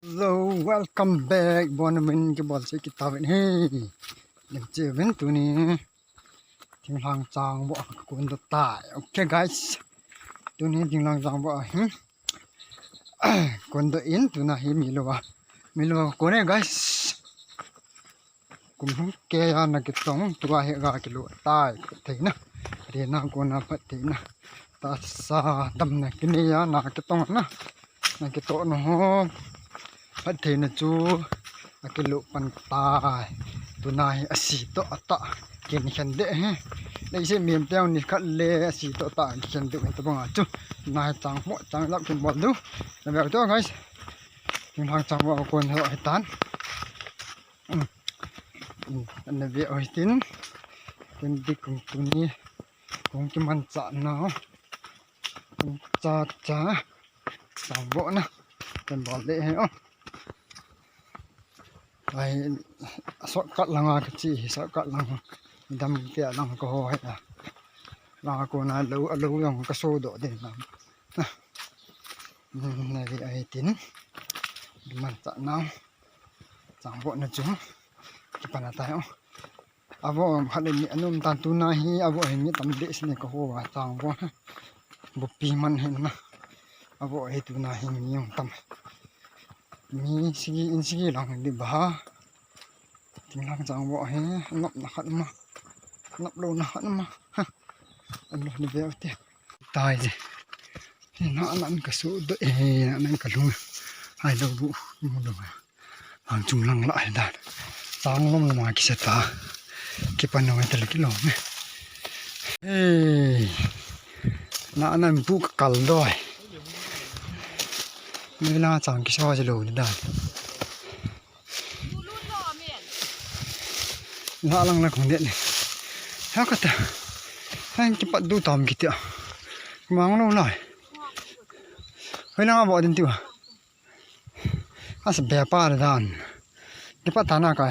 Hello, welcome back. Bonamin ke bol se kita wen he. Nek je wen tu ni. Ting lang chang bo kun to tai. Okay guys. Tu ni ting lang chang bo kun to in tu na hi mi lo wa. Mi lo ko ne guys. Kum hum ke ya na ke tong tu ga he ga ke lo tai thei na. Re na ko na phat thei na. Ta sa tam na ke ni ya na ke tong na. Na ke to noพัดเทนจูอากิลุปันตายตัวนายอสีโตอตะเกินขันเดะฮะในเส้นเมียมเต้านี่คัดเลอสีโตตะขันเดะเป็นตัวบังอาจูนายจังหมดจังรับเป็นบอลดูแล้วแบบตัว guys ถึงทางจังว่าคนเหาะให้ตันอันนี้เบี้ยให้ตินเป็นดิกของตัวนี้คงจะมันจะเนาะจ้าจังบ่นะเป็นบอลเละให้ไปสกัดลังกะจีสกัดลังดำเตียลังก็ให้ลังก็น่าลูยังกระโซดเด่นนะนี่ไอ้ตินมันจะน้ำจังบ่นะจุจะปานตายอ่ะบ่คันนี้อันนู้นตันตุนาฮีอ่ะบ่เห็นนี่ตำเดะนี่ก็โหว่าจังบ่ปีมันเห็นนะอ่ะบ่ให้ตุนาฮีมียงตำมีสิอินสิหลังดิบ่ถึงหลังจังบ่ให้นับนักมานับโลนักมาอันนี้เบี้ยเตตายสิน่านั่นก็สู้ด้วยนั่นก็ลุงให้เราบุมุดมาหางจุงหลังละไอ้ดาจังลงมากิเสตาเก็บปานเอาไว้ตะลิกิโลแม่น่านั่นบุกกัลด้วยเวลาจังกิชอจะโลนี่ได้น่าลังละของเด็ดนี่ฮะก็แต่ให้กิปัดดูตามกิเตะมองเราเลยเฮ้ยน่าบอกดินติวอาสเบียป้าเลยด้านกิปัดฐานะไก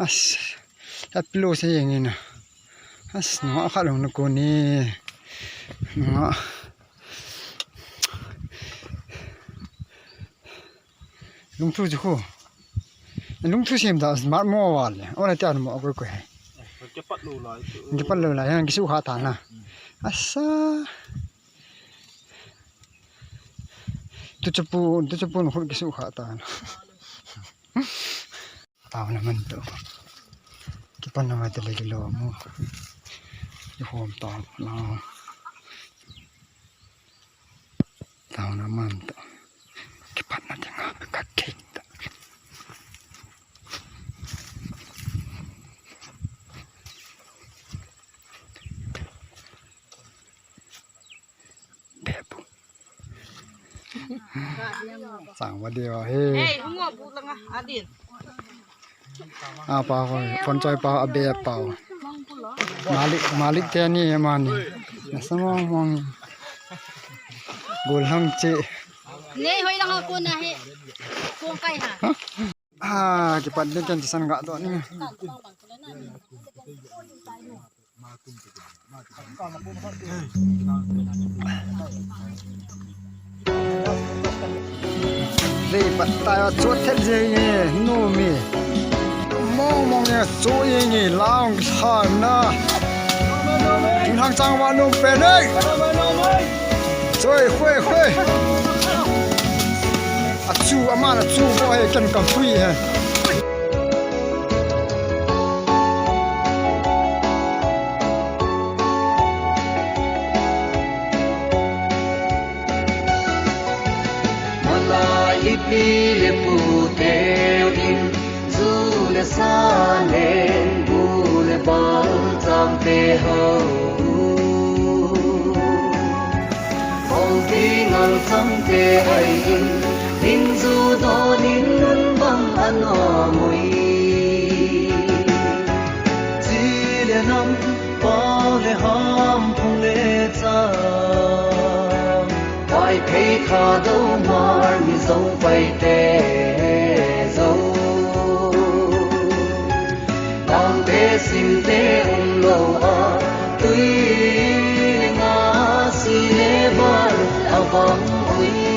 อาสแอปโลเสียอย่างนี้นะอาสน้องข้าลงนกนี่น้องลุงทูจะคู่ลุงทูเสียมดาสมาร์ทโมวาเลยโอ้ยที่อ่านมาเอาไปคุยจะปัดโลลายยังกิสู้ขาฐานนะอาสตุจปูนคนกิสู้ขาฐานตาวน้ำมันตัวกิปันน้ำมันตะเลยกิโลมูจะโหมตาวเราตาวน้ำมันตัวกิปันนั่นยังกัดเก่งแบบสั่งวันเดียวเฮ้ยหัวพูดแล้วไงอดีตเปล่าคนใจเปล่าเบียเปล่ามาลิกเทนี่มานี่สมองมองบุลหังเจนี่เฮ้ยลังกูนะเฮ้กูไก่ฮะกี่ปัดเดินจันทร์สันกะตัวนี้เลยปัดตายจวดเทเจนี่นู่มีมองเนี่ยโจยนี่ลาวชานะถึงทางจังหวัดนุ่มเป็นเลยช่วยคุยจูอามาจูบ่ให้กันกับฟรีฮะIpi le puteu in zule sanen bule bal tam te ho Ong tingal tam te ai in nin zu do nin nun bang ano mui Zile nam pa le ham phung le cha Ai pei kha do mar mi zo pai te zo Dang te sim te lo a tui vong ui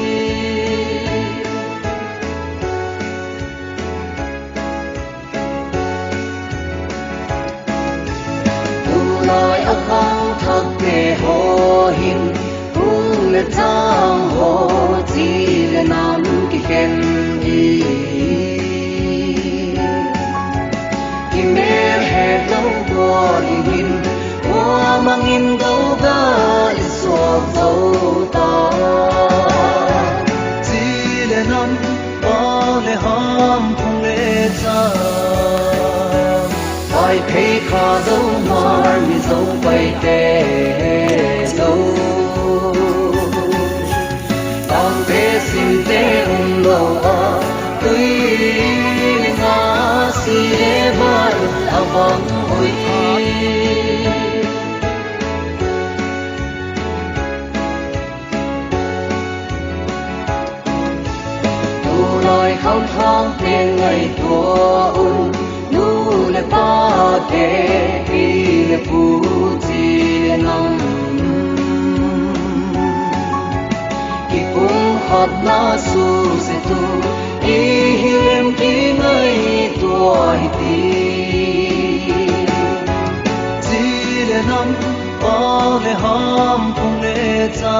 Lai ác khang thắc kê hồ hình Hung lệ trang hồ Chỉ lệ nam kì khen đi Kì mê hẹp lâu bò đi hình Hoa mang in đâu gà Lệ suộc dâu ta Chỉ lệ nam Ba lệ hàm Hung lệ trang Ai thấy khá dấu mar mi dấu bay tê dấu Tàng tê xin tê lâu à Tuy ngã si lê vạn à vắng ôi Tu lời không thong tên ngày tua ung le pa te pi le pu ti nam ki kung hat na su se tu i hirem ki ngai tua hi ti ti le nam pa le ham kung le cha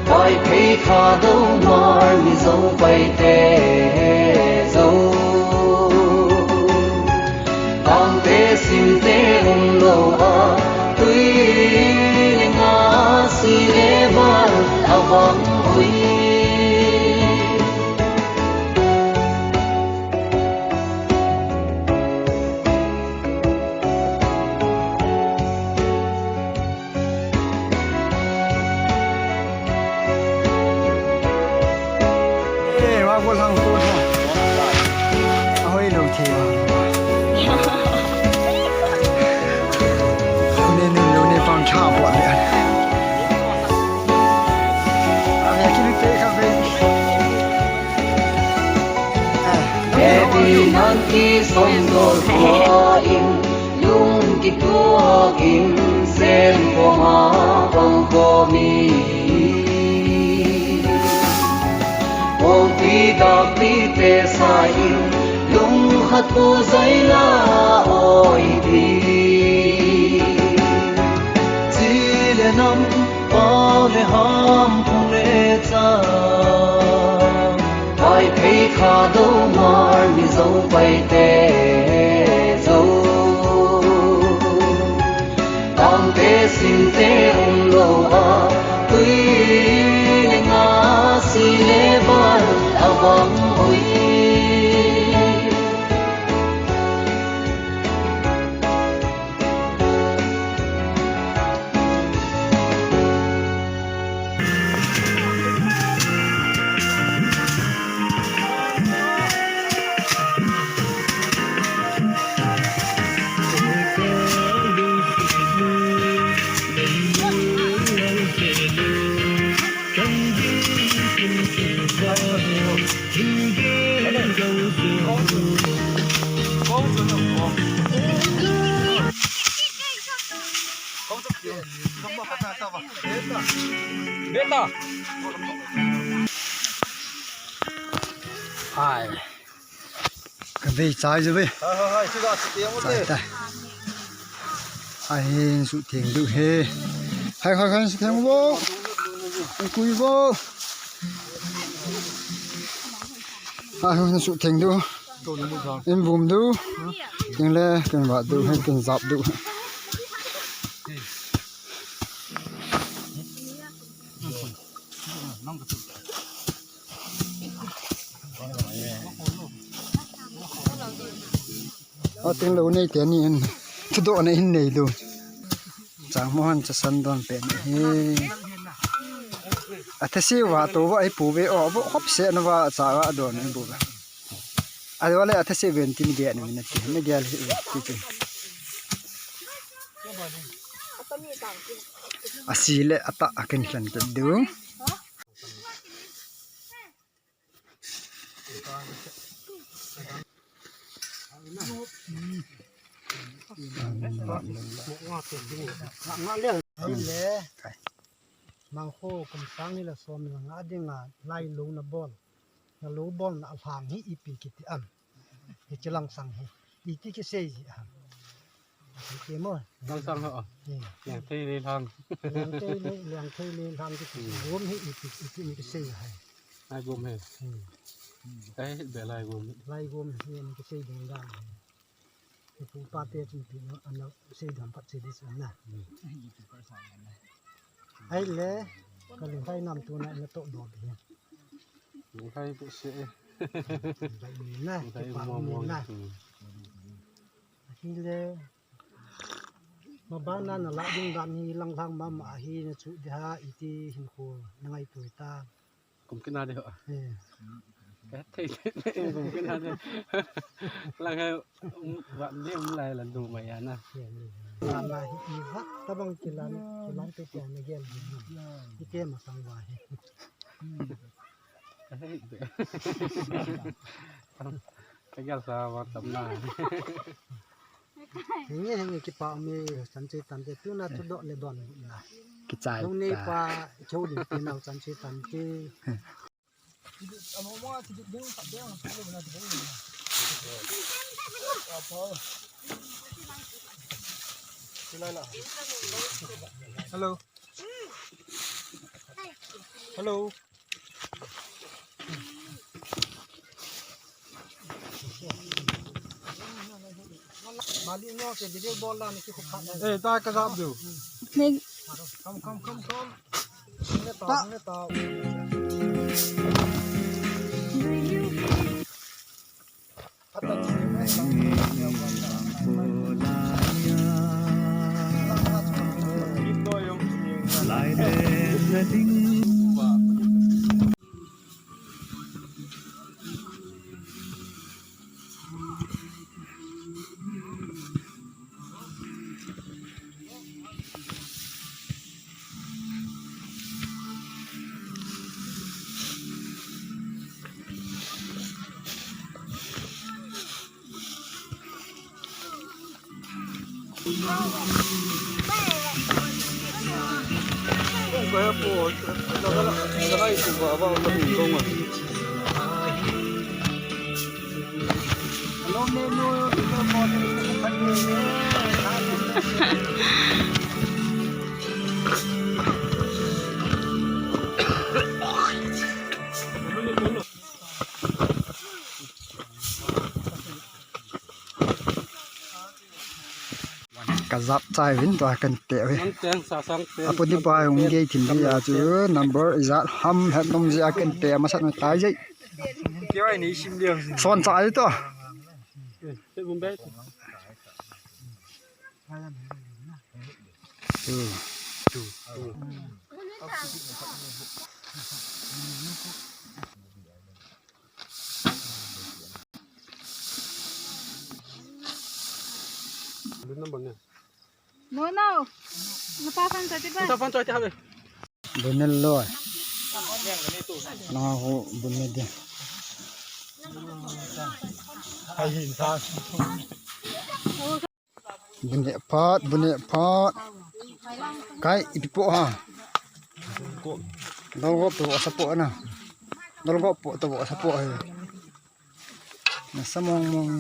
pai pei kha do mar mi zo pai te zo Xin tế lâu à Tuy ngã si lê vạn à vắng ôi Ê, hoa vô lăng cô thôi Ôi, lâu thìชอบว่ะเนี่ยอยากกินเค้กครับพี่ Baby nan ki som do tua in lung ki tua in sen ko ha bang ko mi Ong pi da pi te sa in lung hat ko zai la oi di Nam pa le ham kung le cha Pai pei kha do mar mi zo pai te zo Tang te sin te lo a Tuy ngã si le van a vang oi Beta. Ai. Cái vị trái rồi vậy. Chưa ra tiếng Trái ta. Ai sự thiền được he. Hai sự thiền vô. Anh cùi vô. Ai sự thiền được. Em vùng được. Cái lẽ cái vợ được hay cái dập được. Tiếng lâu này tiền nhìn chút độ này hình này luôn chẳng món cho sân đoàn bền thế siêu và tổ vợ ấy bù về ở bộ hấp xe nó vào trả vào đoàn ấy bù về đó là thế siêu về tin ghé này mình nóiไม่เghé xí lệ ata akan lan ke dung mang kho kum sang ni la som na nga dinga lai lu na bol na lu bol na afang hi ipi kiti am hi chilang sang hi iti ki sei ji am ke mo Lang sang ho. ni Yang tei le lang. liang thei le lam ki rom hi ipi ni ki sei hai Ai gom he. Ai be lai gom. lai gom hi ni ki sei ding dang hi pu pa te chu pi no an sei dam pat sei dis na ai le ka lu hai nam tu na na to do bi Mu hai bu se. bai ni na Mu hai ki pa mo ni mo. na hi le ma ba na na la ding dam hi lang thang ma ma hi na chu di ha iti hin ko na ngai tu ta Kum kina de ho. eh Cái thei kum kina de. Lang hai vạn đêm lại là đủ mày à na. ya ni na hi i va ta bang kilan pe ta na gel hi ke ma sang wa hi Cái gal sa wa tam na. ni ni ki pa mi san che tan te tu na tu do le don na กิจาย long ni pa chou di ti na san che tan te Hello. Hello. mali no ke video ball la ni ki khop kha Eh, ta ka sap du. come ne ta Ito yung kaya po, nakaipo ba ba ang lamigong ah. Hello menu kita mo ni pa Kazap chai win to kan te we Nang teng sa sang teng. apo di pa yung gay tin bi a chu number is that ham het nom ji a kan te ma sat ma tai jai Kaya ay naisim liang. son chai to Te bum be. Lu number ne. No. Napapan sa tiba. Ta fan choi te ha be. bunel lo na ho bunel de bunel pat kai ipipo ha dol to sapo na dol go po to sapo ha na samong mong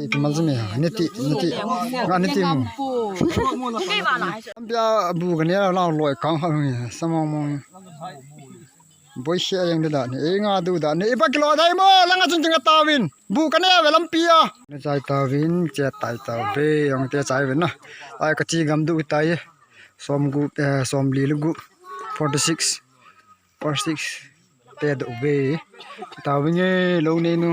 itu malzeme neti neti mu ambia bu gane la loi kang ha ni samong mong boy sia yang da ni nga du da ni ipa kilo dai mo langa chung chung tawin bu kane velam pia ne chai tawin che tai taw be yong te chai wen na ai ka chi gam du tai som gu som li lu gu 46 te do be tawin ye lo ne nu